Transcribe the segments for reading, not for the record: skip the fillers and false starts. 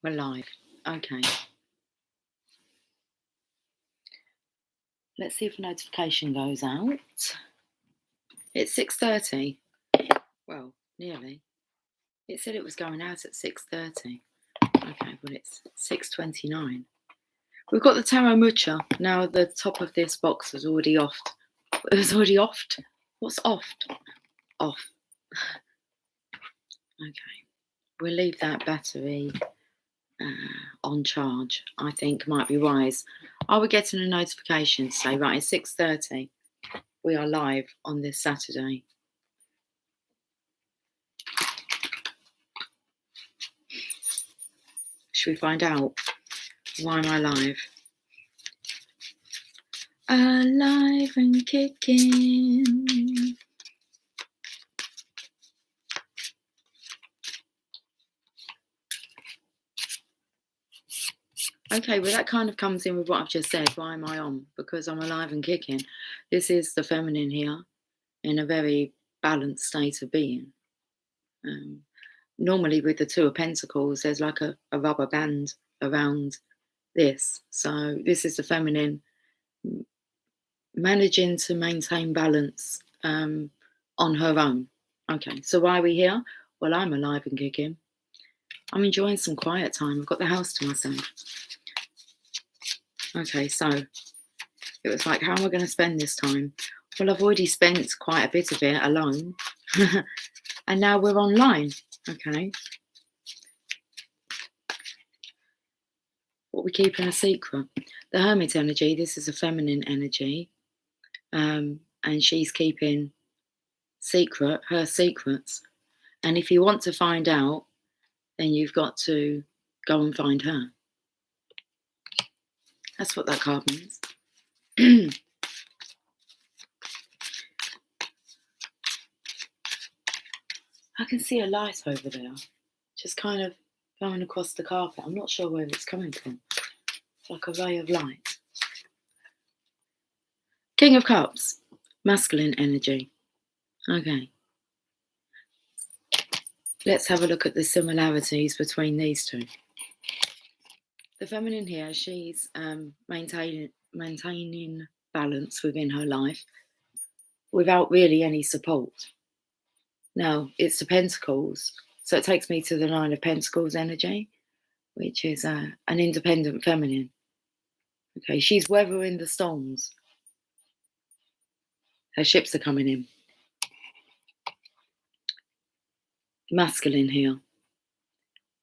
We're live. Okay. Let's see if a notification goes out. It's 6:30. Well, nearly. It said it was going out at 6:30. Okay, well it's 6:29. We've got the Tarot Mucha. Now the top of this box was already offed. It was already offed. What's offed? Off. Okay. We'll leave that battery on charge. I think might be wise. Are we getting a notification to say, right, it's 6:30. We are live on this Saturday. Should we find out? Why am I live? Alive and kicking. Okay, well that kind of comes in with what I've just said. Why am I on? Because I'm alive and kicking. This is the feminine here in a very balanced state of being. Normally with the Two of Pentacles, there's like a rubber band around this. So this is the feminine managing to maintain balance on her own. Okay, so why are we here? Well, I'm alive and kicking. I'm enjoying some quiet time. I've got the house to myself. Okay, so it was like, how am I going to spend this time? Well, I've already spent quite a bit of it alone. And now we're online. Okay. What we keeping a secret? The Hermit energy, this is a feminine energy. And she's keeping secret, her secrets. And if you want to find out, then you've got to go and find her. That's what that card means. I can see a light over there, just kind of going across the carpet. I'm not sure where it's coming from. It's like a ray of light. King of Cups, masculine energy. Okay. Let's have a look at the similarities between these two. The feminine here, she's maintaining balance within her life without really any support. Now, it's the Pentacles, so it takes me to the Nine of Pentacles energy, which is an independent feminine. Okay, she's weathering the storms. Her ships are coming in. Masculine here.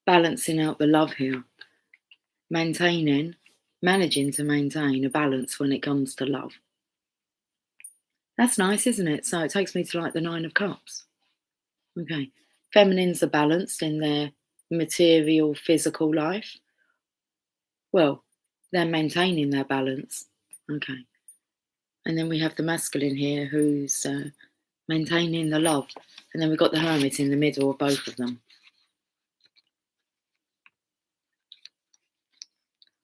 Balancing out the love here. Managing to maintain a balance when it comes to love. That's nice, isn't it? So it takes me to like the Nine of Cups. Okay. Feminines are balanced in their material, physical life. Well, they're maintaining their balance. Okay. And then we have the masculine here who's maintaining the love. And then we've got the Hermit in the middle of both of them.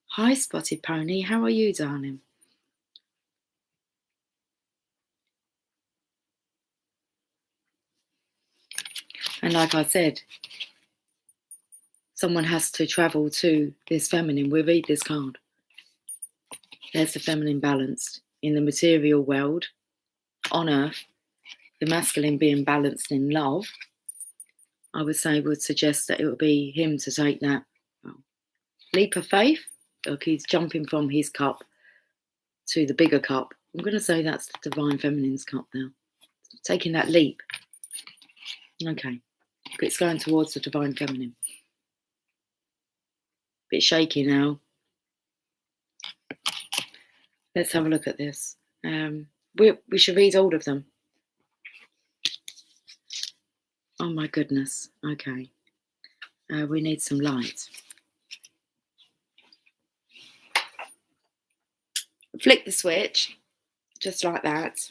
Hi, Spotted Pony. How are you, darling? And like I said, someone has to travel to this feminine. We read this card. There's the feminine balanced in the material world, on earth. The masculine being balanced in love, I would say would suggest that it would be him to take that leap of faith. Look, he's jumping from his cup to the bigger cup. I'm going to say that's the Divine Feminine's cup now. Taking that leap. Okay. It's going towards the Divine Feminine. Bit shaky now. Let's have a look at this. We should read all of them. Oh my goodness. Okay. We need some light. Flick the switch, just like that,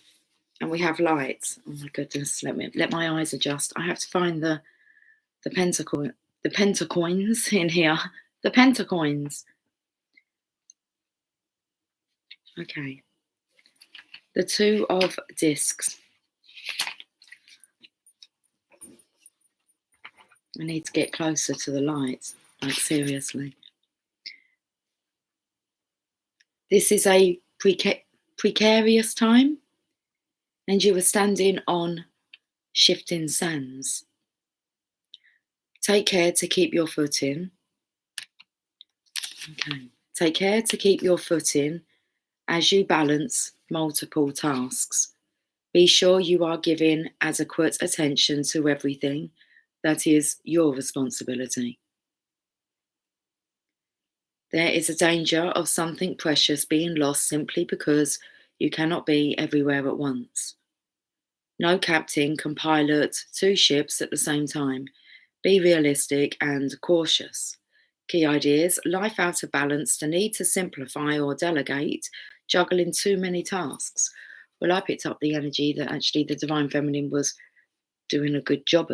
and we have light. Oh my goodness. Let my eyes adjust. I have to find the pentacoins in here. The pentacoins. Okay. The Two of Discs. I need to get closer to the light. Like, seriously. This is a precarious time, and you are standing on shifting sands. Take care to keep your footing. Okay. Take care to keep your footing as you balance multiple tasks. Be sure you are giving adequate attention to everything that is your responsibility. There is a danger of something precious being lost simply because you cannot be everywhere at once. No captain can pilot two ships at the same time. Be realistic and cautious. Key ideas: life out of balance, the need to simplify or delegate, juggling too many tasks. Well, I picked up the energy that actually the Divine Feminine was doing a good job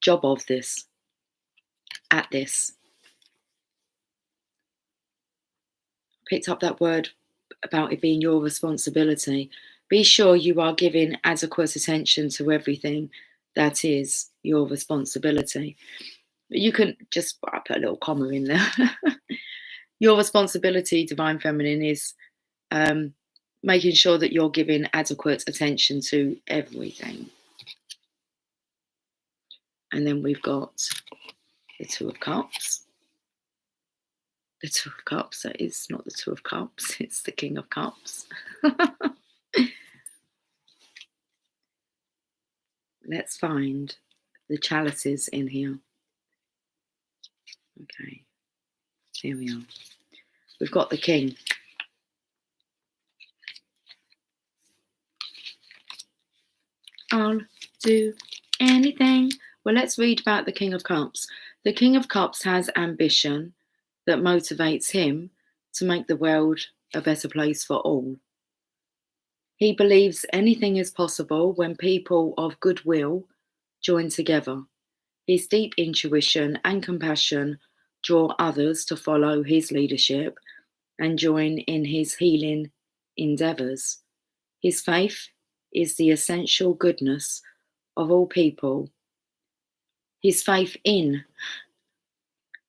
of this, at this. Picked up that word about it being your responsibility. Be sure you are giving adequate attention to everything that is your responsibility. You can just put a little comma in there. Your responsibility, Divine Feminine, is making sure that you're giving adequate attention to everything. And then we've got the Two of Cups. The Two of Cups, that is not the Two of Cups, it's the King of Cups. Let's find the chalices in here. Okay, here we are. We've got the King. I'll do anything. Well, let's read about the King of Cups. The King of Cups has ambition that motivates him to make the world a better place for all. He believes anything is possible when people of goodwill join together. His deep intuition and compassion draw others to follow his leadership and join in his healing endeavors. His faith is the essential goodness of all people. His faith in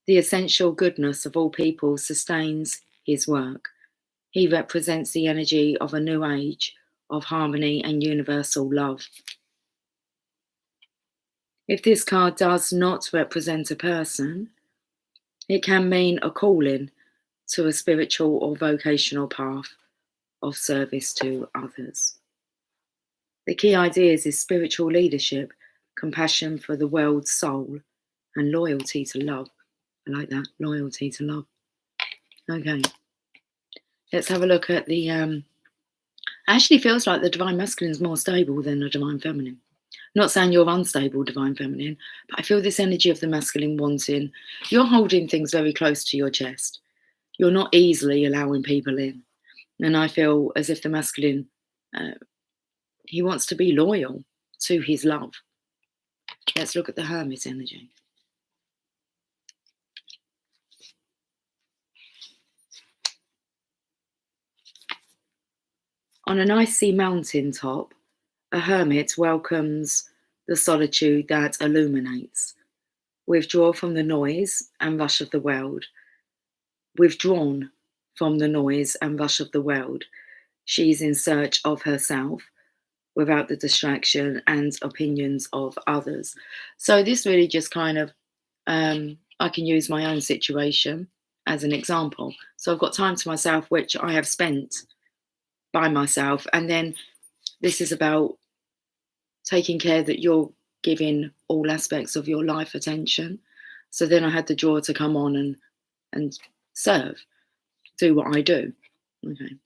the essential goodness of all people sustains his work. He represents the energy of a new age of harmony and universal love. If this card does not represent a person, it can mean a calling to a spiritual or vocational path of service to others. The key ideas is spiritual leadership, compassion for the world's soul, and loyalty to love. I like that, loyalty to love. Okay, let's have a look at the... actually feels like the Divine Masculine is more stable than the Divine Feminine. Not saying you're unstable, Divine Feminine, but I feel this energy of the masculine wanting. You're holding things very close to your chest. You're not easily allowing people in. And I feel as if the masculine, he wants to be loyal to his love. Let's look at the Hermit energy. On an icy mountain top, a hermit welcomes the solitude that illuminates. Withdraw from the noise and rush of the world. Withdrawn from the noise and rush of the world, she's in search of herself without the distraction and opinions of others. So this really just kind of, I can use my own situation as an example. So I've got time to myself, which I have spent by myself. And then this is about taking care that you're giving all aspects of your life attention. So then I had the draw to come on and serve, do what I do. Okay.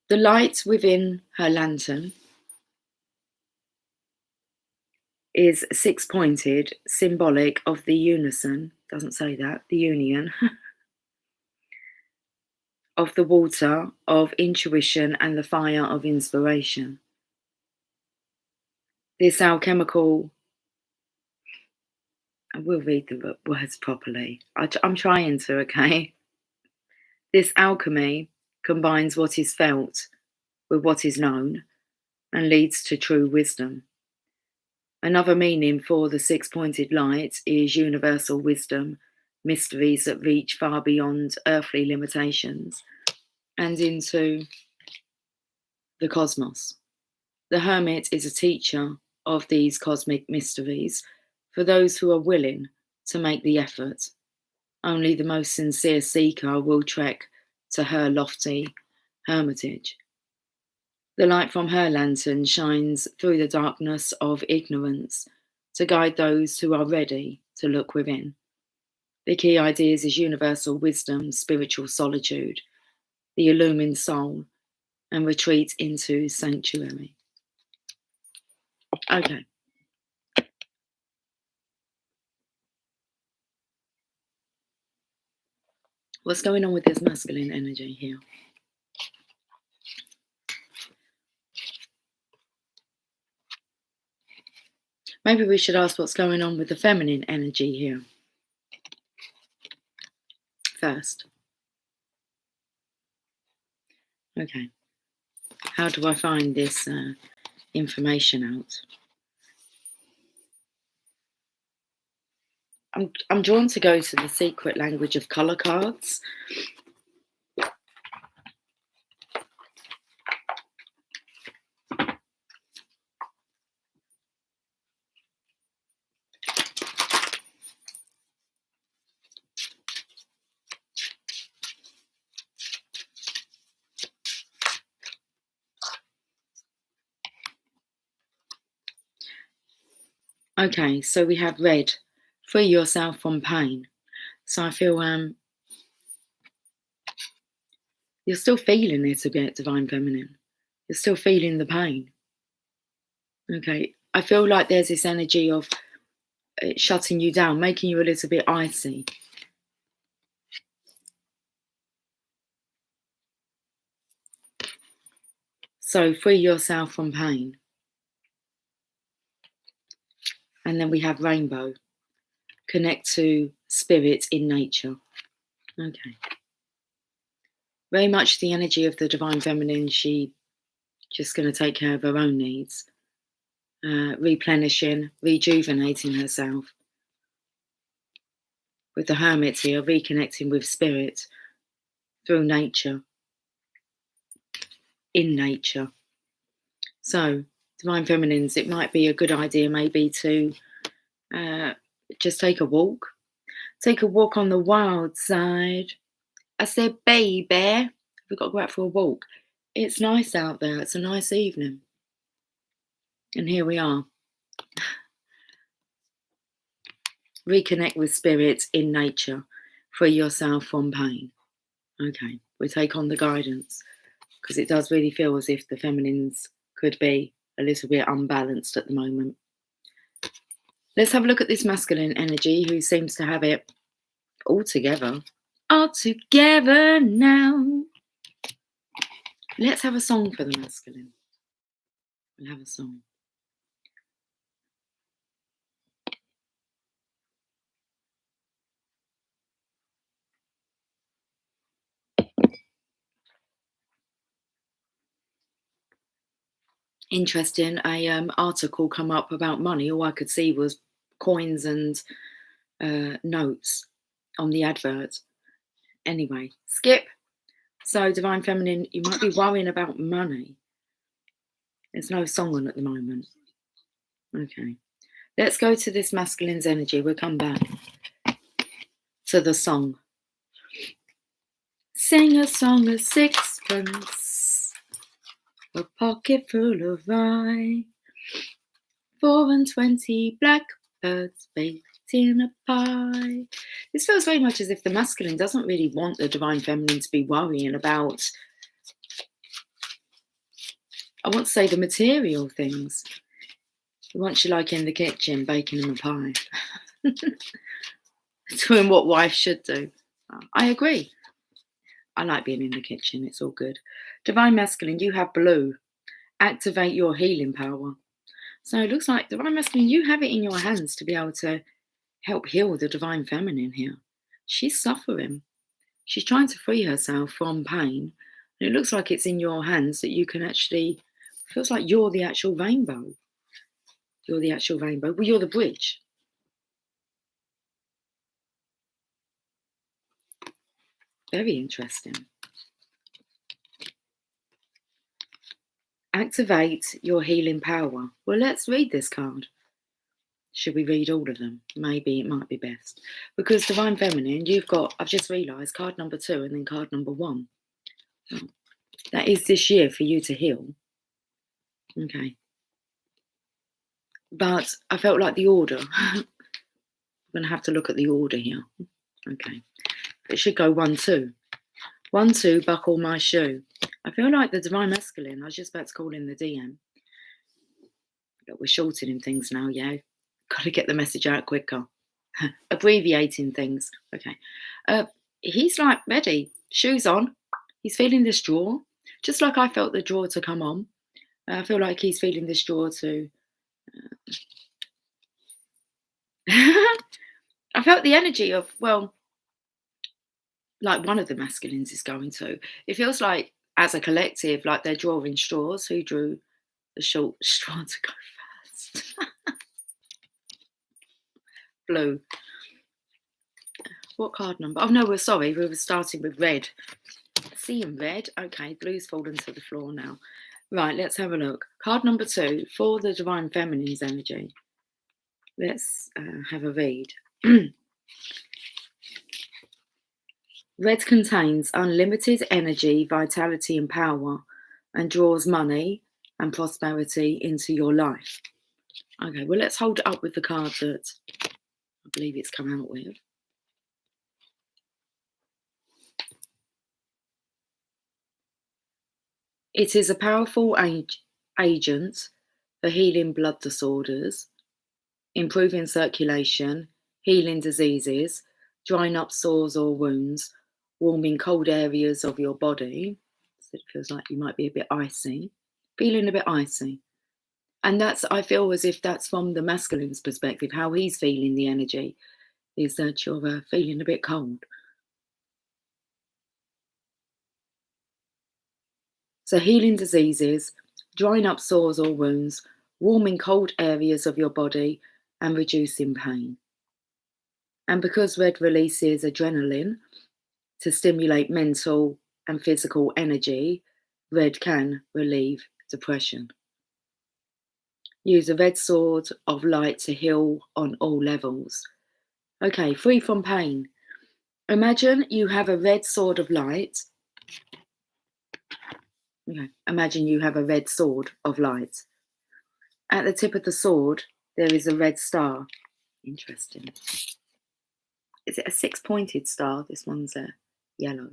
The light within her lantern is six-pointed, symbolic of the unison, doesn't say that, the union, of the water, of intuition, and the fire of inspiration. This alchemical, I will read the words properly. I'm trying to, okay? This alchemy combines what is felt with what is known and leads to true wisdom. Another meaning for the six-pointed light is universal wisdom, mysteries that reach far beyond earthly limitations and into the cosmos. The hermit is a teacher of these cosmic mysteries for those who are willing to make the effort. Only the most sincere seeker will trek to her lofty hermitage. The light from her lantern shines through the darkness of ignorance to guide those who are ready to look within. The key ideas is universal wisdom, spiritual solitude, the illumined soul, and retreat into sanctuary. Okay. What's going on with this masculine energy here? Maybe we should ask what's going on with the feminine energy here first. Okay. How do I find this information out? I'm drawn to go to the secret language of color cards. Okay, so we have red, free yourself from pain. So I feel you're still feeling it a bit, Divine Feminine. You're still feeling the pain. Okay, I feel like there's this energy of it shutting you down, making you a little bit icy. So free yourself from pain. And then we have rainbow. Connect to spirit in nature. Okay. Very much the energy of the Divine Feminine. She just going to take care of her own needs. Replenishing, rejuvenating herself. With the Hermit here, reconnecting with spirit through nature. In nature. So, Divine Feminines, it might be a good idea maybe to just take a walk. Take a walk on the wild side. I said, baby, we've got to go out for a walk. It's nice out there. It's a nice evening. And here we are. Reconnect with spirit in nature. Free yourself from pain. Okay, we take on the guidance because it does really feel as if the feminines could be a little bit unbalanced at the moment. Let's have a look at this masculine energy who seems to have it all together. All together now. Let's have a song for the masculine. We'll have a song. Interesting. A article come up about money. All I could see was coins and notes on the advert. Anyway, skip. So, Divine Feminine, you might be worrying about money. There's no song on at the moment. Okay. Let's go to this masculine's energy. We'll come back to the song. Sing a song of sixpence, a pocket full of rye, 4 and 20 blackbirds baked in a pie. This feels very much as if the masculine doesn't really want the Divine Feminine to be worrying about, I want to say, the material things. He wants you like in the kitchen baking him a pie. Doing what wife should do. I agree. I like being in the kitchen. It's all good. Divine Masculine, you have blue. Activate your healing power. So it looks like Divine Masculine, you have it in your hands to be able to help heal the Divine Feminine here. She's suffering. She's trying to free herself from pain. And it looks like it's in your hands that you can actually, feels like you're the actual rainbow. You're the actual rainbow. Well, you're the bridge. Very interesting. Activate your healing power. Well, let's read this card. Should we read all of them? Maybe it might be best. Because Divine Feminine, you've got, I've just realised, card number 2 and then card number 1. That is this year for you to heal. Okay. But I felt like the order. I'm going to have to look at the order here. Okay. It should go 1, 2. 1, 2, buckle my shoe. I feel like the Divine Masculine, I was just about to call in the DM. But we're shortening things now, yeah. Got to get the message out quicker. Abbreviating things. Okay. He's like ready. Shoes on. He's feeling this draw. Just like I felt the draw to come on. I feel like he's feeling this draw to... I felt the energy of, well, like one of the masculines is going to. It feels like, as a collective, like they're drawing straws. Who drew the short straw to go first? Blue. What card number? Oh, no, we're sorry. We were starting with red. Seeing red. Okay, blue's fallen to the floor now. Right, let's have a look. Card number 2 for the Divine Feminine's energy. Let's have a read. Red contains unlimited energy, vitality, and power, and draws money and prosperity into your life. Okay, well, let's hold it up with the card that I believe it's come out with. It is a powerful agent for healing blood disorders, improving circulation, healing diseases, drying up sores or wounds, warming cold areas of your body. So it feels like you might be a bit icy, feeling a bit icy. And that's, I feel as if that's from the masculine's perspective, how he's feeling the energy, is that you're feeling a bit cold. So healing diseases, drying up sores or wounds, warming cold areas of your body, and reducing pain. And because red releases adrenaline to stimulate mental and physical energy, red can relieve depression. Use a red sword of light to heal on all levels. Okay, free from pain. Imagine you have a red sword of light. Okay, imagine you have a red sword of light. At the tip of the sword, there is a red star. Interesting. Is it a 6-pointed star? This one's yellow.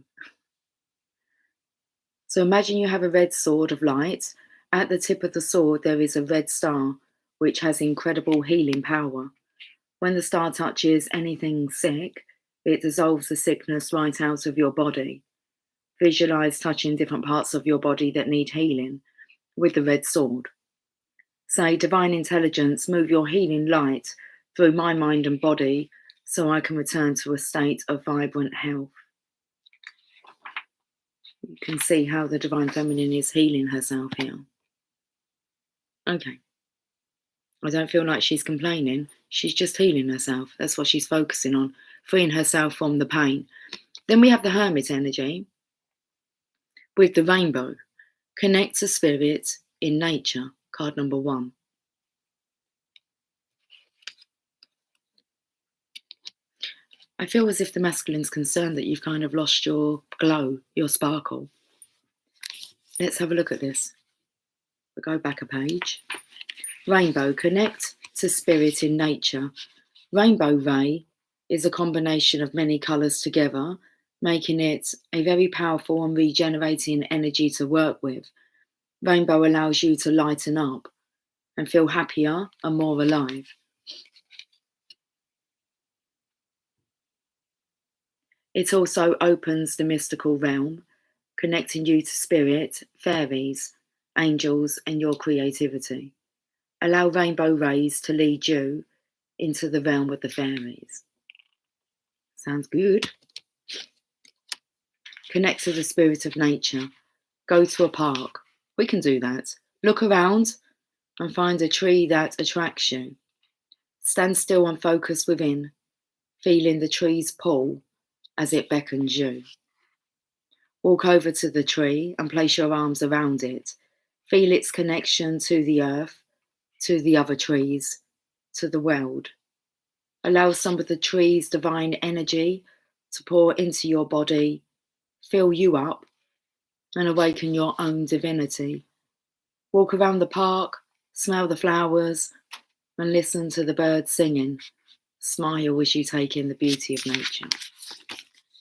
So imagine you have a red sword of light. At the tip of the sword, there is a red star, which has incredible healing power. When the star touches anything sick, it dissolves the sickness right out of your body. Visualize touching different parts of your body that need healing with the red sword. Say, Divine Intelligence, move your healing light through my mind and body so I can return to a state of vibrant health. You can see how the Divine Feminine is healing herself here. Okay. I don't feel like she's complaining. She's just healing herself. That's what she's focusing on, freeing herself from the pain. Then we have the Hermit energy with the rainbow. Connect to spirit in nature, card number 1. I feel as if the masculine's concerned that you've kind of lost your glow, your sparkle. Let's have a look at this. We'll go back a page. Rainbow, connect to spirit in nature. Rainbow ray is a combination of many colours together, making it a very powerful and regenerating energy to work with. Rainbow allows you to lighten up and feel happier and more alive. It also opens the mystical realm, connecting you to spirit, fairies, angels, and your creativity. Allow rainbow rays to lead you into the realm of the fairies. Sounds good. Connect to the spirit of nature. Go to a park. We can do that. Look around and find a tree that attracts you. Stand still and focus within, feeling the tree's pull as it beckons you. Walk over to the tree and place your arms around it. Feel its connection to the earth, to the other trees, to the world. Allow some of the tree's divine energy to pour into your body, fill you up, and awaken your own divinity. Walk around the park, smell the flowers, and listen to the birds singing. Smile as you take in the beauty of nature.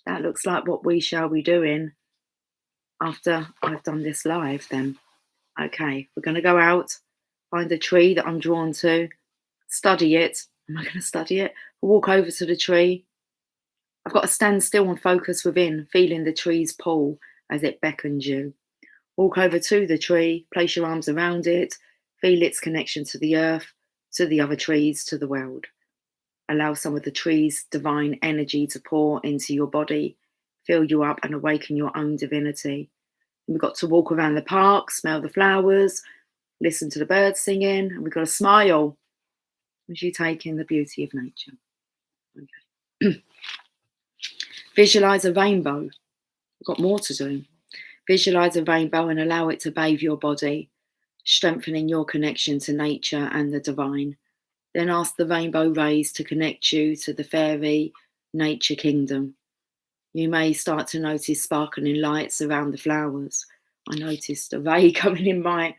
That looks like what we shall be doing after I've done this live then. Okay, we're going to go out, find a tree that I'm drawn to, study it. Am I going to study it? Walk over to the tree. I've got to stand still and focus within, feeling the tree's pull as it beckons you. Walk over to the tree, place your arms around it, feel its connection to the earth, to the other trees, to the world. Allow some of the tree's divine energy to pour into your body, fill you up and awaken your own divinity. We've got to walk around the park, smell the flowers, listen to the birds singing, and we've got to smile as you take in the beauty of nature. Okay. Visualize a rainbow. We've got more to do. Visualize a rainbow and allow it to bathe your body, strengthening your connection to nature and the divine. Then ask the rainbow rays to connect you to the fairy nature kingdom. You may start to notice sparkling lights around the flowers. I noticed a ray coming in my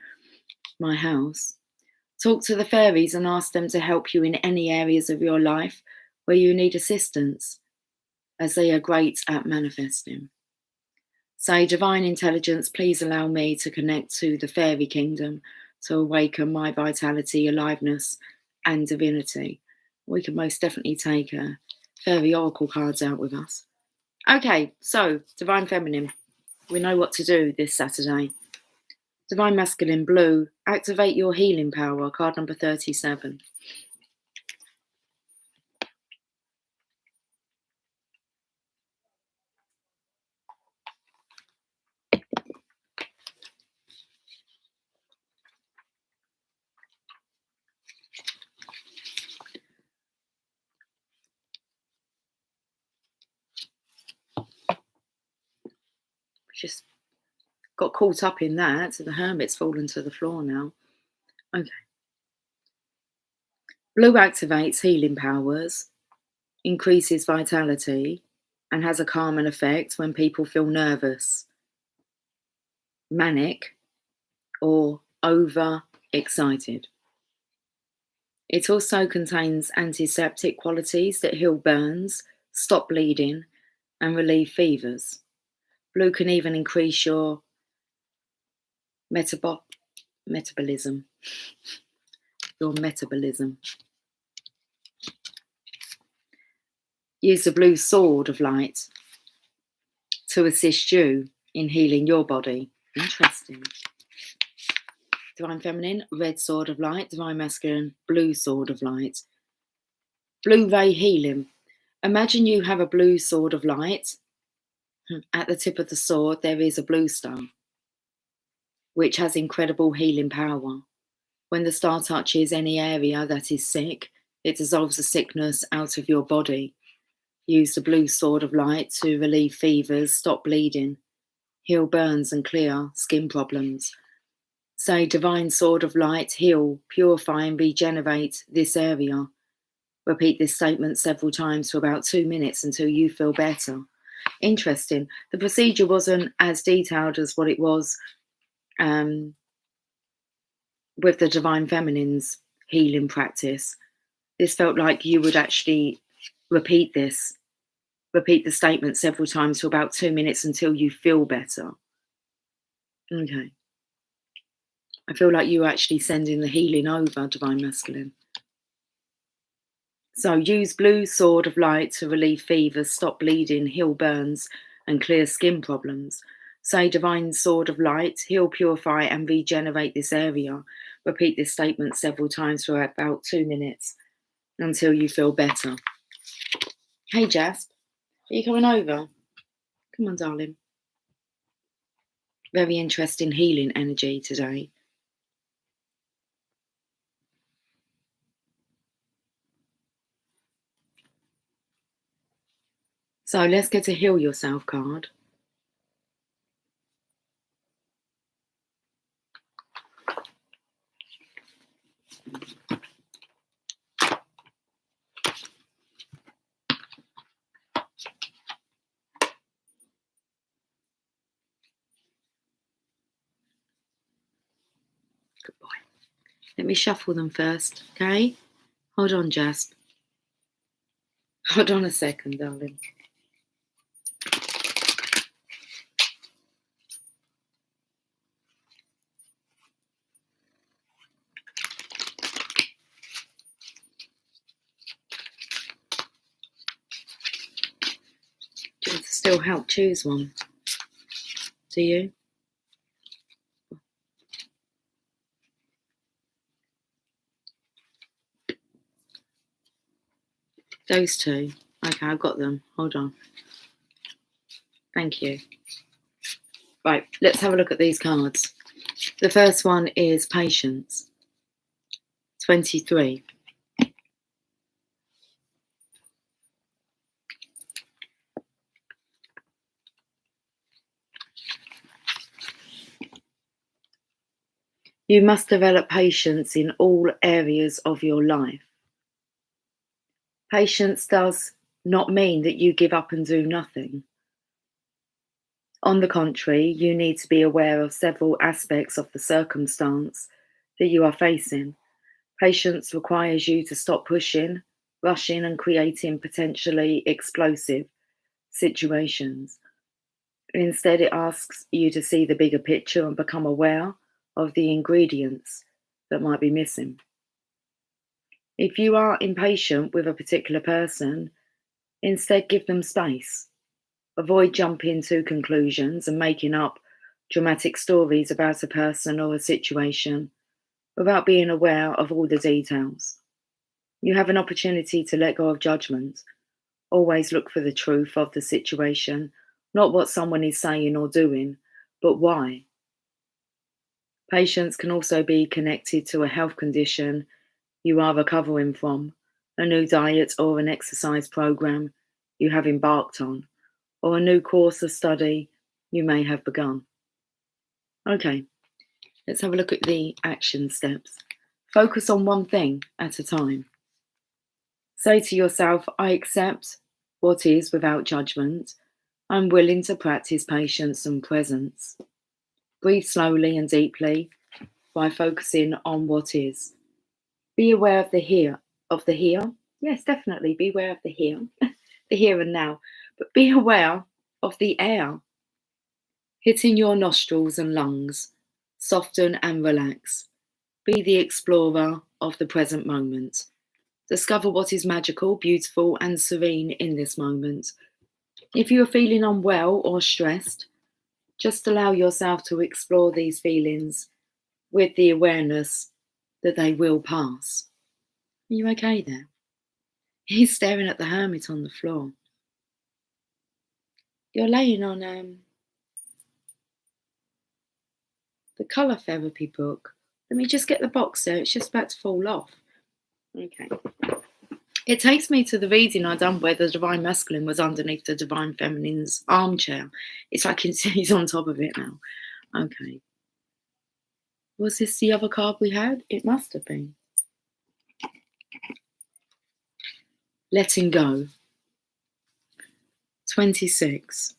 house. Talk to the fairies and ask them to help you in any areas of your life where you need assistance, as they are great at manifesting. Say, divine intelligence, please allow me to connect to the fairy kingdom to awaken my vitality, aliveness, and divinity. We can most definitely take fairy oracle cards out with us. Okay, so divine feminine, we know what to do this Saturday. Divine masculine, blue, activate your healing power, card number 37. Just got caught up in that, so the hermit's fallen to the floor now. Okay. Blue activates healing powers, increases vitality, and has a calming effect when people feel nervous, manic, or over-excited. It also contains antiseptic qualities that heal burns, stop bleeding, and relieve fevers. Blue can even increase your metabolism. Use the blue sword of light to assist you in healing your body. Interesting. Divine feminine, red sword of light. Divine masculine, blue sword of light. Blue ray healing. Imagine you have a blue sword of light. At the tip of the sword, there is a blue star, which has incredible healing power. When the star touches any area that is sick, it dissolves the sickness out of your body. Use the blue sword of light to relieve fevers, stop bleeding, heal burns and clear skin problems. Say, divine sword of light, heal, purify and regenerate this area. Repeat this statement several times for about 2 minutes until you feel better. Interesting. The procedure wasn't as detailed as what it was with the divine feminine's healing practice. This felt like you would actually repeat the statement several times for about 2 minutes until you feel better. Okay. I feel like you're actually sending the healing over, divine masculine. So use blue sword of light to relieve fevers, stop bleeding, heal burns, and clear skin problems. Say, divine sword of light, heal, purify, and regenerate this area. Repeat this statement several times for about 2 minutes until you feel better. Hey, Jasp, are you coming over? Come on, darling. Very interesting healing energy today. So let's get a Heal Yourself card. Good boy. Let me shuffle them first, okay? Hold on, Jasp. Hold on a second, darling. Do you want to still help choose one? Do you? Those two. Okay, I've got them. Hold on. Thank you. Right, let's have a look at these cards. The first one is Patience. 23. You must develop patience in all areas of your life. Patience does not mean that you give up and do nothing. On the contrary, you need to be aware of several aspects of the circumstance that you are facing. Patience requires you to stop pushing, rushing, and creating potentially explosive situations. Instead, it asks you to see the bigger picture and become aware of the ingredients that might be missing. If you are impatient with a particular person, instead give them space. Avoid jumping to conclusions and making up dramatic stories about a person or a situation without being aware of all the details. You have an opportunity to let go of judgment. Always look for the truth of the situation, not what someone is saying or doing, but why. Patience can also be connected to a health condition you are recovering from, a new diet or an exercise program you have embarked on, or a new course of study you may have begun. Okay, let's have a look at the action steps. Focus on one thing at a time. Say to yourself, I accept what is without judgment. I'm willing to practice patience and presence. Breathe slowly and deeply by focusing on what is. Be aware of the here. Yes, definitely be aware of the here, the here and now. But be aware of the air hitting your nostrils and lungs. Soften and relax. Be the explorer of the present moment. Discover what is magical, beautiful, and serene in this moment. If you are feeling unwell or stressed, just allow yourself to explore these feelings with the awareness that they will pass. Are you okay there? He's staring at the hermit on the floor. You're laying on the colour therapy book. Let me just get the box there. It's just about to fall off. Okay. It takes me to the reading I done where the Divine Masculine was underneath the Divine Feminine's armchair. It's like he's on top of it now. Okay. Was this the other card we had? It must have been. Letting go. 26.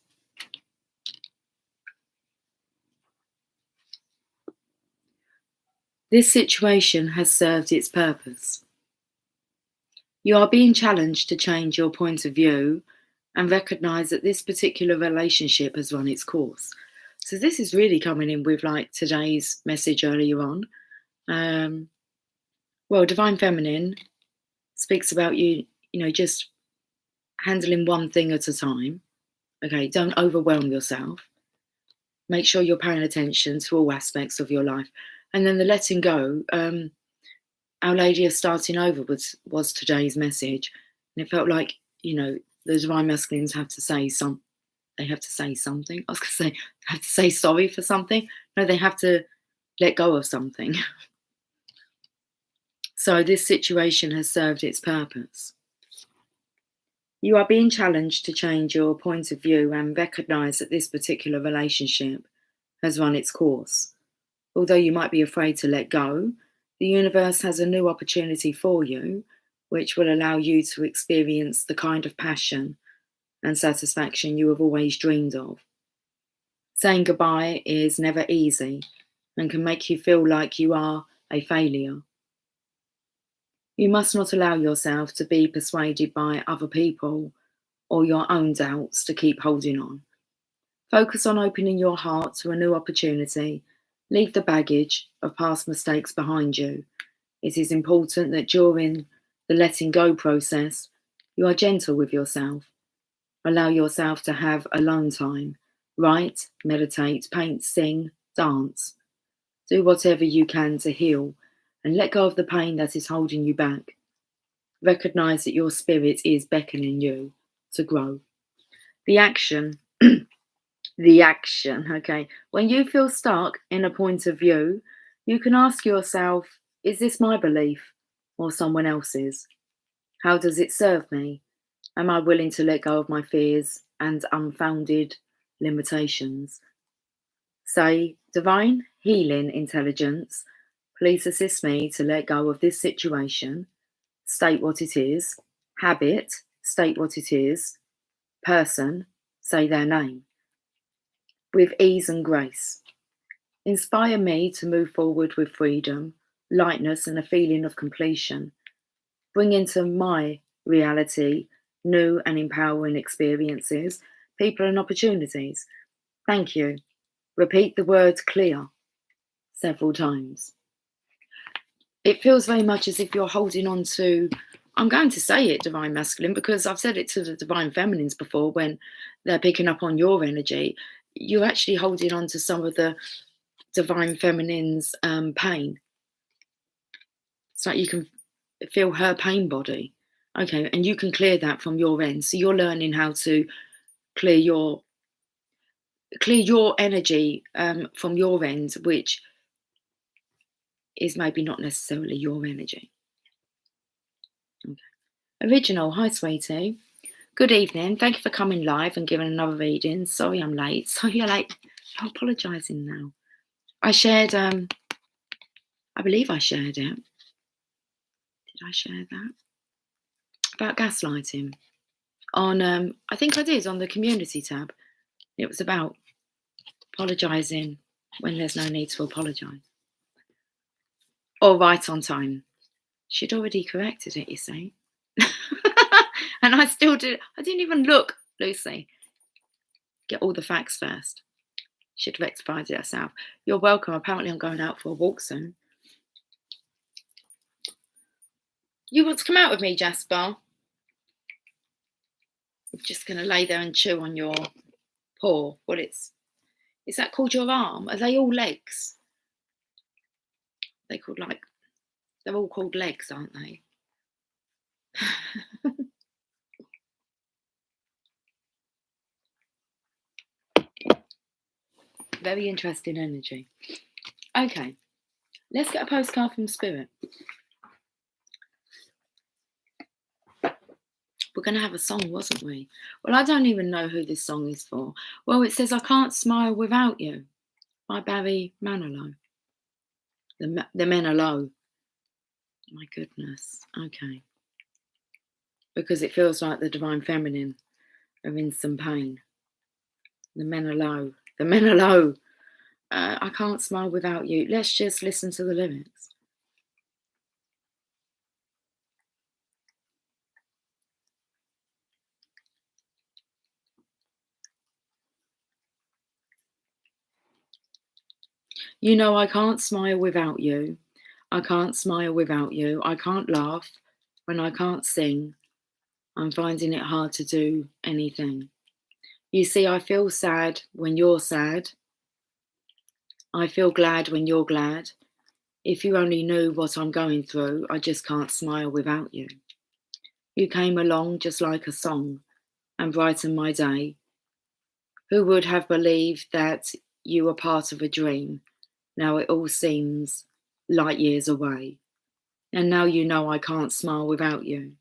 This situation has served its purpose. You are being challenged to change your point of view and recognize that this particular relationship has run its course. So this is really coming in with like today's message earlier on. Well, Divine Feminine speaks about you just handling one thing at a time. Okay, don't overwhelm yourself. Make sure you're paying attention to all aspects of your life. And then the letting go, Our Lady of Starting Over was today's message. And it felt like, the Divine Masculines have to say something. They have to say something. I was going to say, have to say sorry for something. No, they have to let go of something. So this situation has served its purpose. You are being challenged to change your point of view and recognize that this particular relationship has run its course. Although you might be afraid to let go, the universe has a new opportunity for you, which will allow you to experience the kind of passion and satisfaction you have always dreamed of. Saying goodbye is never easy and can make you feel like you are a failure. You must not allow yourself to be persuaded by other people or your own doubts to keep holding on. Focus on opening your heart to a new opportunity. Leave the baggage of past mistakes behind you. It is important that during the letting go process, you are gentle with yourself. Allow yourself to have alone time. Write, meditate, paint, sing, dance. Do whatever you can to heal and let go of the pain that is holding you back. Recognize that your spirit is beckoning you to grow. The action, okay. When you feel stuck in a point of view, you can ask yourself, is this my belief or someone else's? How does it serve me? Am I willing to let go of my fears and unfounded limitations? Say, divine healing intelligence, please assist me to let go of this situation. State what it is. Habit, state what it is. Person, say their name. With ease and grace. Inspire me to move forward with freedom, lightness, and a feeling of completion. Bring into my reality new and empowering experiences, people, and opportunities. Thank you. Repeat the word clear several times. It feels very much as if you're holding on to, I'm going to say it, divine masculine, because I've said it to the divine feminines before when they're picking up on your energy. You're actually holding on to some of the divine feminine's pain. It's like you can feel her pain body. Okay, and you can clear that from your end. So you're learning how to clear your energy from your end, which is maybe not necessarily your energy. Okay. Original, hi sweetie. Good evening. Thank you for coming live and giving another reading. Sorry I'm late. So you're late. I'm apologising now. I shared, I believe I shared it. Did I share that? About gaslighting. On, I think I did, on the community tab. It was about apologising when there's no need to apologise. Or right on time. She'd already corrected it, you see. And I still did. I didn't even look, Lucy. Get all the facts first. She'd rectified it herself. You're welcome. Apparently I'm going out for a walk soon. You want to come out with me, Jasper? I'm just going to lay there and chew on your paw. Well, is that called your arm? Are they all legs? They're all called legs, aren't they? Very interesting energy. Okay, let's get a postcard from Spirit. We're going to have a song, wasn't we? Well, I don't even know who this song is for. Well, it says, I Can't Smile Without You by Barry Manilow. The men are low. My goodness. Okay. Because it feels like the divine feminine are in some pain. The men are low. The men are low. I can't smile without you. Let's just listen to the lyrics. You know, I can't smile without you. I can't smile without you. I can't laugh when I can't sing. I'm finding it hard to do anything. You see, I feel sad when you're sad. I feel glad when you're glad. If you only knew what I'm going through, I just can't smile without you. You came along just like a song and brightened my day. Who would have believed that you were part of a dream? Now it all seems light years away. And now you know I can't smile without you.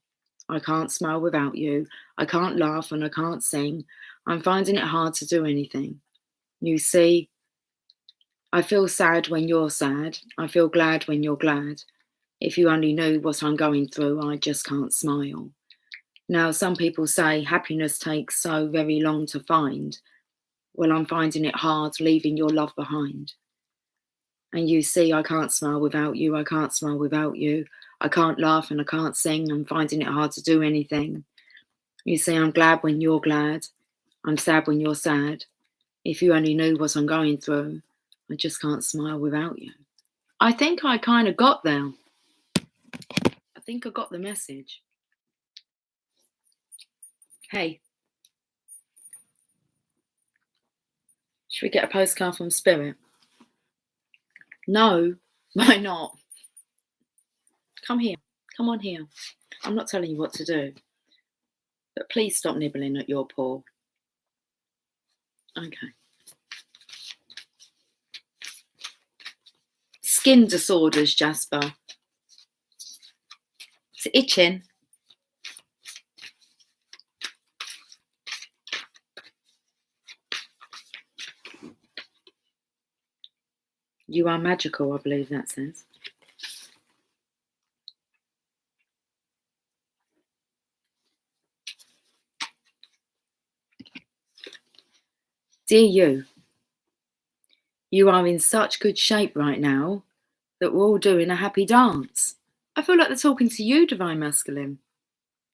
I can't smile without you. I can't laugh and I can't sing. I'm finding it hard to do anything. You see, I feel sad when you're sad. I feel glad when you're glad. If you only knew what I'm going through, I just can't smile. Now, some people say happiness takes so very long to find. Well, I'm finding it hard leaving your love behind. And you see, I can't smile without you. I can't smile without you. I can't laugh and I can't sing. I'm finding it hard to do anything. You see, I'm glad when you're glad. I'm sad when you're sad. If you only knew what I'm going through, I just can't smile without you. I think I kind of got there. I think I got the message. Hey, should we get a postcard from Spirit? No, why not? Come here. Come on here. I'm not telling you what to do. But please stop nibbling at your paw. Okay. Skin disorders, Jasper. It's itching. You are magical, I believe that says. Dear you are in such good shape right now that we're all doing a happy dance. I feel like they're talking to you, Divine Masculine.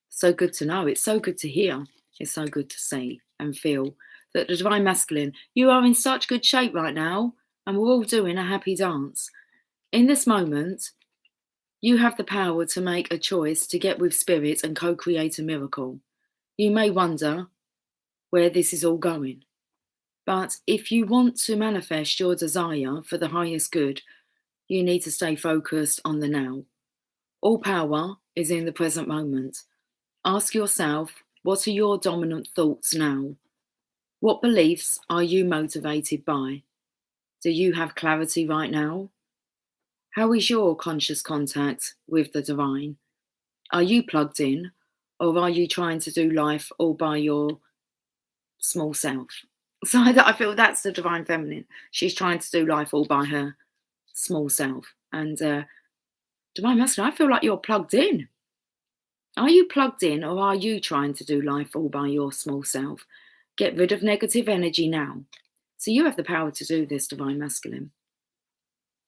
So good to know. It's so good to hear. It's so good to see and feel that the Divine Masculine, you are in such good shape right now and we're all doing a happy dance. In this moment, you have the power to make a choice to get with Spirit and co-create a miracle. You may wonder where this is all going. But if you want to manifest your desire for the highest good, you need to stay focused on the now. All power is in the present moment. Ask yourself, what are your dominant thoughts now? What beliefs are you motivated by? Do you have clarity right now? How is your conscious contact with the divine? Are you plugged in, or are you trying to do life all by your small self? So I feel that's the Divine Feminine. She's trying to do life all by her small self. And Divine Masculine, I feel like you're plugged in. Are you plugged in, or are you trying to do life all by your small self? Get rid of negative energy now. So you have the power to do this, Divine Masculine.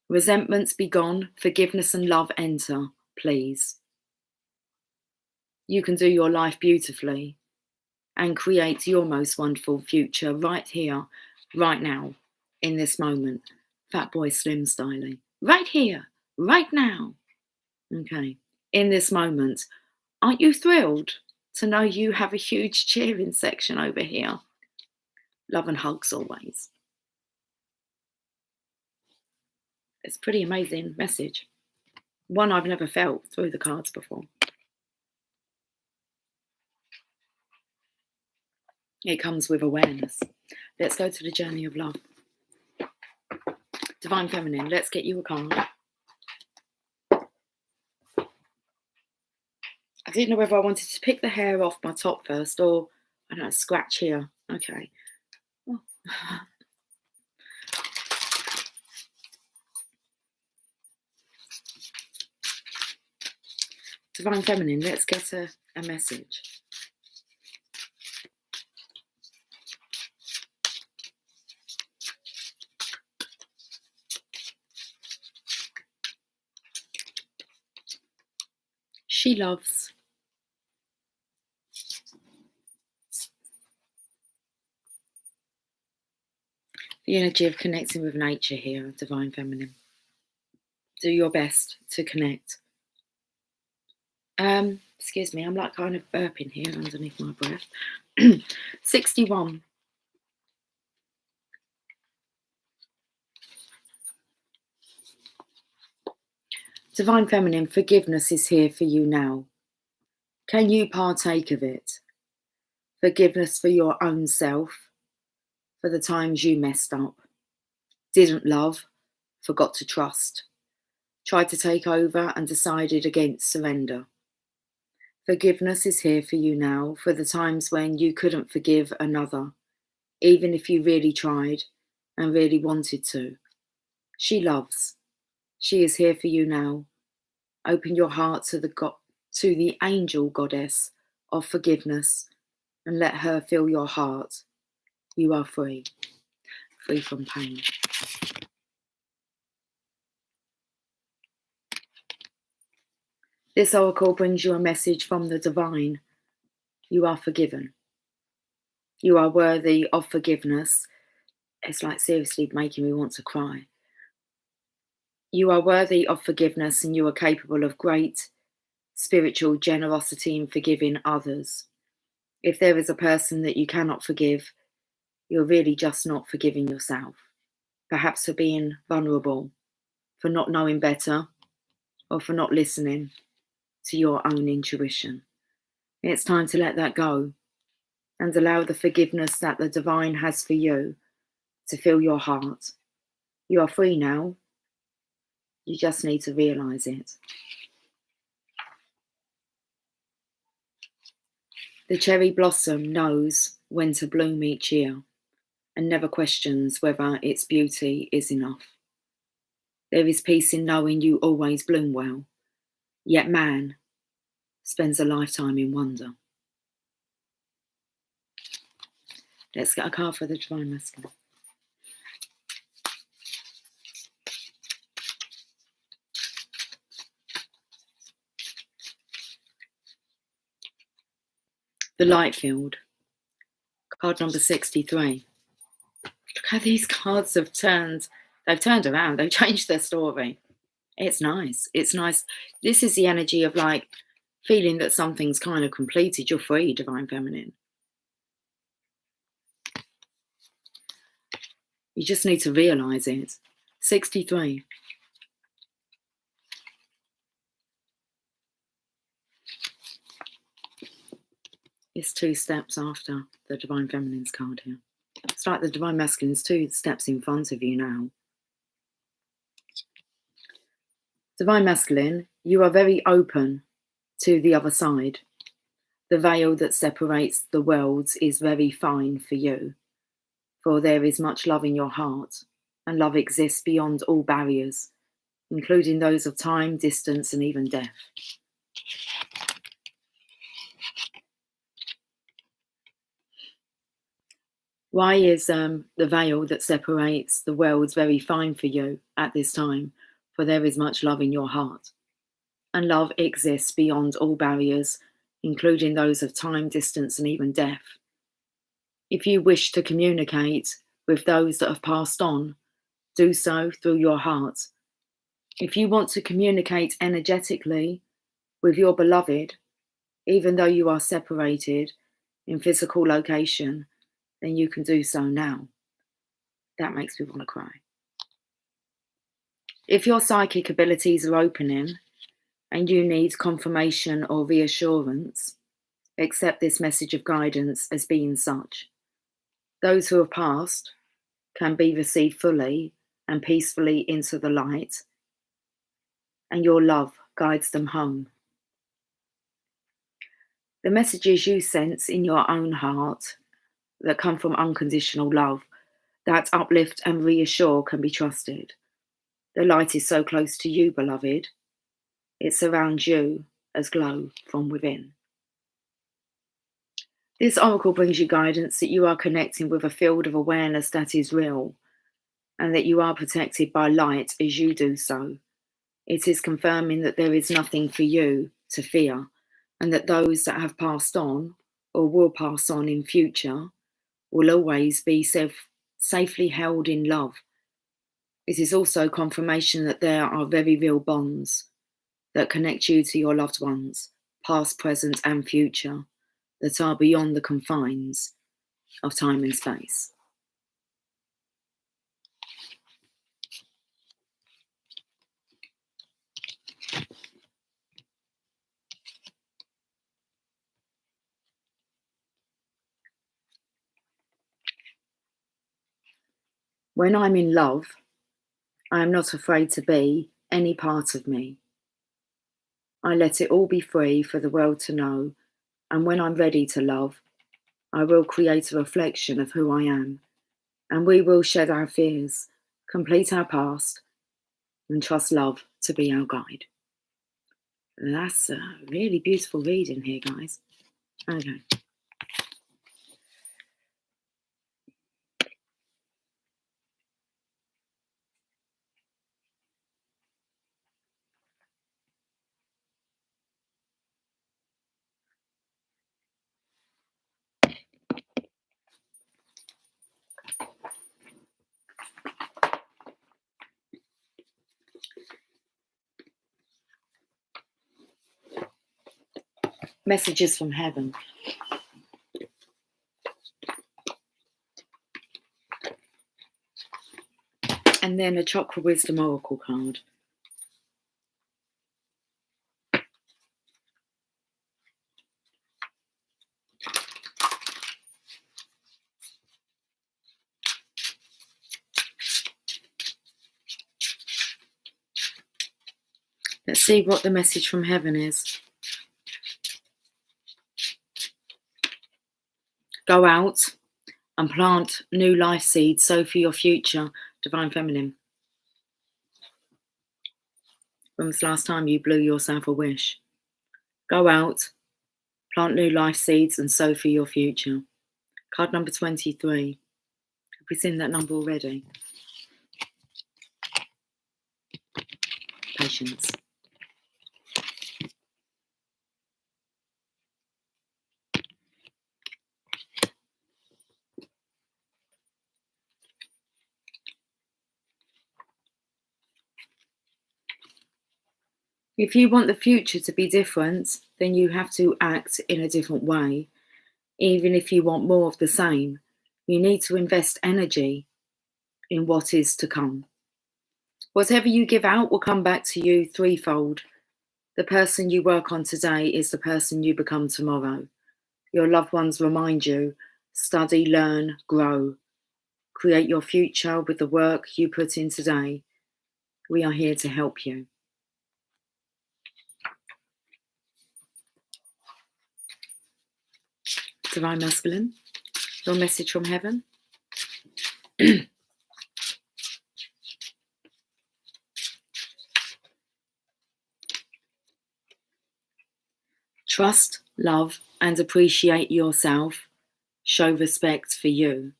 Resentments be gone, forgiveness and love enter, please. You can do your life beautifully and create your most wonderful future right here, right now, in this moment. Fatboy Slim styling. Right here, right now. Okay. In this moment, aren't you thrilled to know you have a huge cheering section over here? Love and hugs always. It's a pretty amazing message. One I've never felt through the cards before. It comes with awareness. Let's go to the journey of love. Divine Feminine, let's get you a card. I didn't know whether I wanted to pick the hair off my top first or, I don't know, scratch here. Okay. Oh. Divine Feminine, let's get a message. She loves. The energy of connecting with nature here, Divine Feminine. Do your best to connect. Excuse me, I'm like kind of burping here underneath my breath. 61. Divine Feminine, forgiveness is here for you now. Can you partake of it? Forgiveness for your own self, for the times you messed up, didn't love, forgot to trust, tried to take over and decided against surrender. Forgiveness is here for you now for the times when you couldn't forgive another, even if you really tried and really wanted to. She loves. She is here for you now. Open your heart to the angel goddess of forgiveness and let her fill your heart. You are free, free from pain. This oracle brings you a message from the divine. You are forgiven. You are worthy of forgiveness. It's like seriously making me want to cry. You are worthy of forgiveness and you are capable of great spiritual generosity in forgiving others. If there is a person that you cannot forgive, you're really just not forgiving yourself. Perhaps for being vulnerable, for not knowing better, or for not listening to your own intuition. It's time to let that go and allow the forgiveness that the divine has for you to fill your heart. You are free now. You just need to realize it. The cherry blossom knows when to bloom each year and never questions whether its beauty is enough. There is peace in knowing you always bloom well, yet man spends a lifetime in wonder. Let's get a card for the divine masculine. The light field, card number 63. Look how these cards have turned. They've turned around. They've changed their story. It's nice. It's nice. This is the energy of like feeling that something's kind of completed. You're free, divine feminine. You just need to realize it. 63. It's 2 steps after the divine feminine's card here. It's like the divine masculine's 2 steps in front of you now. Divine masculine, you are very open to the other side. The veil that separates the worlds is very fine for you, for there is much love in your heart, and love exists beyond all barriers, including those of time, distance, and even death. Why is the veil that separates the worlds very fine for you at this time? For there is much love in your heart. And love exists beyond all barriers, including those of time, distance, and even death. If you wish to communicate with those that have passed on, do so through your heart. If you want to communicate energetically with your beloved, even though you are separated in physical location, then you can do so now. That makes me want to cry. If your psychic abilities are opening and you need confirmation or reassurance, accept this message of guidance as being such. Those who have passed can be received fully and peacefully into the light, and your love guides them home. The messages you sense in your own heart that come from unconditional love, that uplift and reassure, can be trusted. The light is so close to you, beloved. It surrounds you as glow from within. This oracle brings you guidance that you are connecting with a field of awareness that is real, and that you are protected by light as you do so. It is confirming that there is nothing for you to fear, and that those that have passed on or will pass on in future will always be safely held in love. It is also confirmation that there are very real bonds that connect you to your loved ones, past, present, and future, that are beyond the confines of time and space. When I'm in love, I am not afraid to be any part of me. I let it all be free for the world to know, and when I'm ready to love, I will create a reflection of who I am, and we will shed our fears, complete our past, and trust love to be our guide. That's a really beautiful reading here, guys. Okay. Messages from heaven. And then a Chakra Wisdom Oracle card. Let's see what the message from heaven is. Go out and plant new life seeds, sow for your future, Divine Feminine. When was the last time you blew yourself a wish? Go out, plant new life seeds and sow for your future. Card number 23. Have we seen that number already? Patience. If you want the future to be different, then you have to act in a different way. Even if you want more of the same, you need to invest energy in what is to come. Whatever you give out will come back to you threefold. The person you work on today is the person you become tomorrow. Your loved ones remind you, study, learn, grow. Create your future with the work you put in today. We are here to help you. Divine Masculine, your message from heaven. Trust, love, and appreciate yourself. Show respect for you.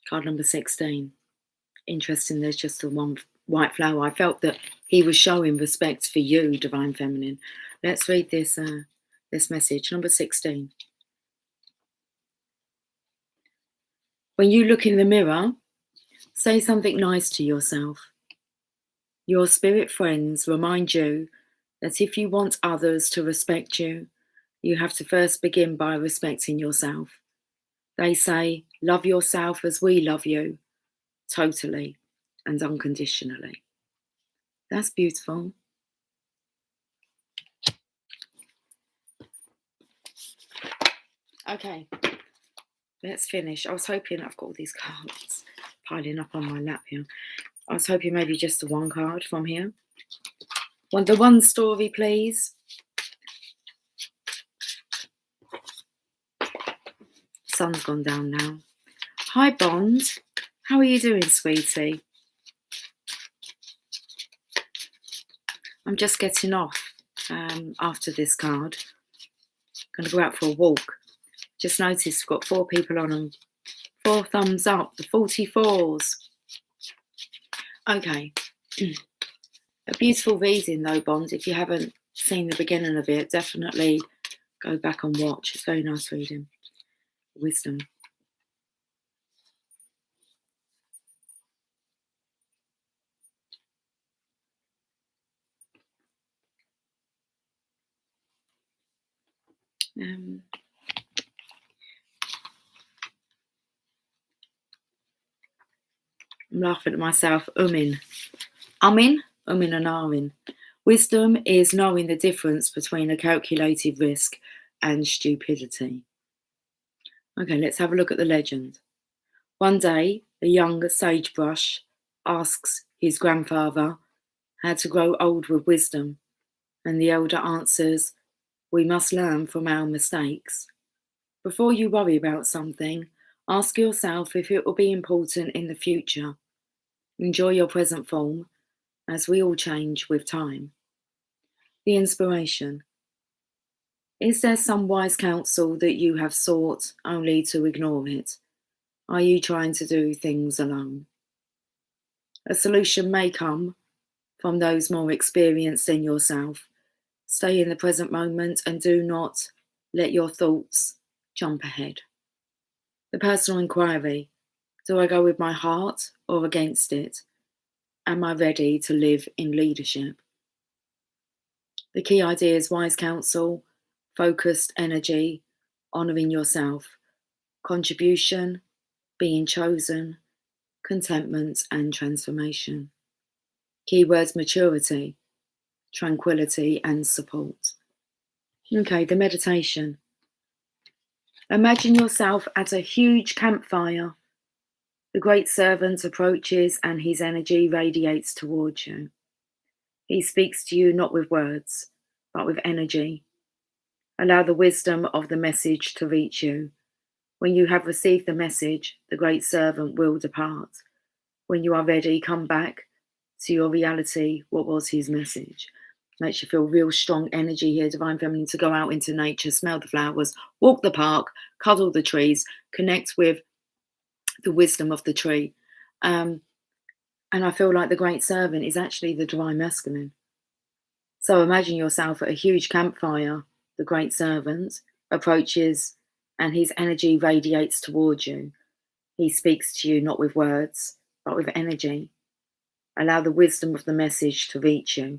Card number 16. Interesting, there's just the one white flower. I felt that he was showing respect for you, Divine Feminine. Let's read this message. Number 16. When you look in the mirror, say something nice to yourself. Your spirit friends remind you that if you want others to respect you, you have to first begin by respecting yourself. They say, love yourself as we love you, totally and unconditionally. That's beautiful. Okay, let's finish. I was hoping, I've got all these cards piling up on my lap here. I was hoping maybe just the one card from here. Want the one story, please? Sun's gone down now. Hi, Bond. How are you doing, sweetie? I'm just getting off after this card. Going to go out for a walk. Just noticed we've got 4 people on them. 4 thumbs up, the 44s. Okay. A beautiful reading though, Bond. If you haven't seen the beginning of it, definitely go back and watch. It's very nice reading. Wisdom. I'm laughing at myself. Umin and ahhing. Wisdom is knowing the difference between a calculated risk and stupidity. Okay, let's have a look at the legend. One day, a young sagebrush asks his grandfather, how to grow old with wisdom, and the elder answers, we must learn from our mistakes. Before you worry about something, ask yourself if it will be important in the future. Enjoy your present form, as we all change with time. The inspiration. Is there some wise counsel that you have sought only to ignore it? Are you trying to do things alone? A solution may come from those more experienced than yourself. Stay in the present moment and do not let your thoughts jump ahead. The personal inquiry. Do I go with my heart or against it? Am I ready to live in leadership? The key ideas: wise counsel, focused energy, honouring yourself, contribution, being chosen, contentment and transformation. Keywords: maturity, tranquility and support. Okay, the meditation. Imagine yourself at a huge campfire. The great servant approaches and his energy radiates towards you. He speaks to you not with words, but with energy. Allow the wisdom of the message to reach you. When you have received the message, the great servant will depart. When you are ready, come back to your reality. What was his message? Makes you feel real strong energy here, Divine Feminine, to go out into nature, smell the flowers, walk the park, cuddle the trees, connect with the wisdom of the tree. And I feel like the great servant is actually the Divine Masculine. So imagine yourself at a huge campfire. The great servant approaches and his energy radiates towards you. He speaks to you not with words, but with energy. Allow the wisdom of the message to reach you.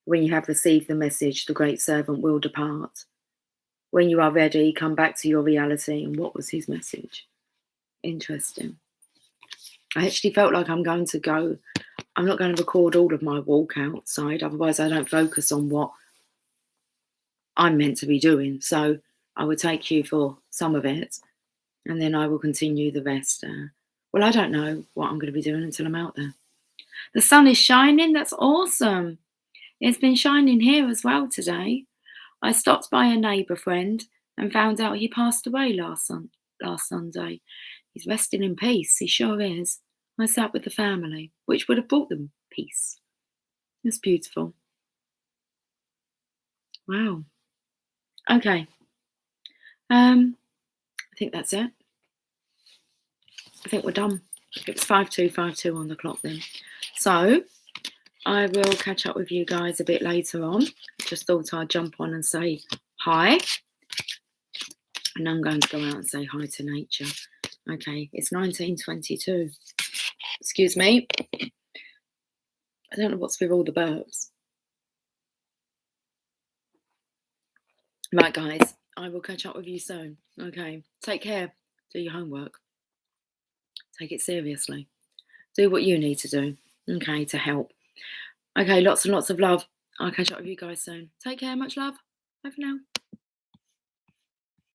When you have received the message, the great servant will depart. When you are ready, come back to your reality. And what was his message? Interesting. I actually felt like I'm not going to record all of my walk outside, otherwise I don't focus on what I'm meant to be doing. So I will take you for some of it, and then I will continue the rest. Well, I don't know what I'm going to be doing until I'm out there. The sun is shining. That's awesome. It's been shining here as well today. I stopped by a neighbour friend and found out he passed away last Sunday. He's resting in peace. He sure is. I sat with the family, which would have brought them peace. It's beautiful. Wow. Okay. I think that's it. I think we're done. It was 5252 on the clock then. So I will catch up with you guys a bit later on. Just thought I'd jump on and say hi. And I'm going to go out and say hi to nature. Okay, it's 1922. Excuse me. I don't know what's with all the burps. Right, guys, I will catch up with you soon. Okay, take care. Do your homework. Take it seriously. Do what you need to do, okay, to help. Okay, lots and lots of love. I'll catch up with you guys soon. Take care. Much love. Bye for now.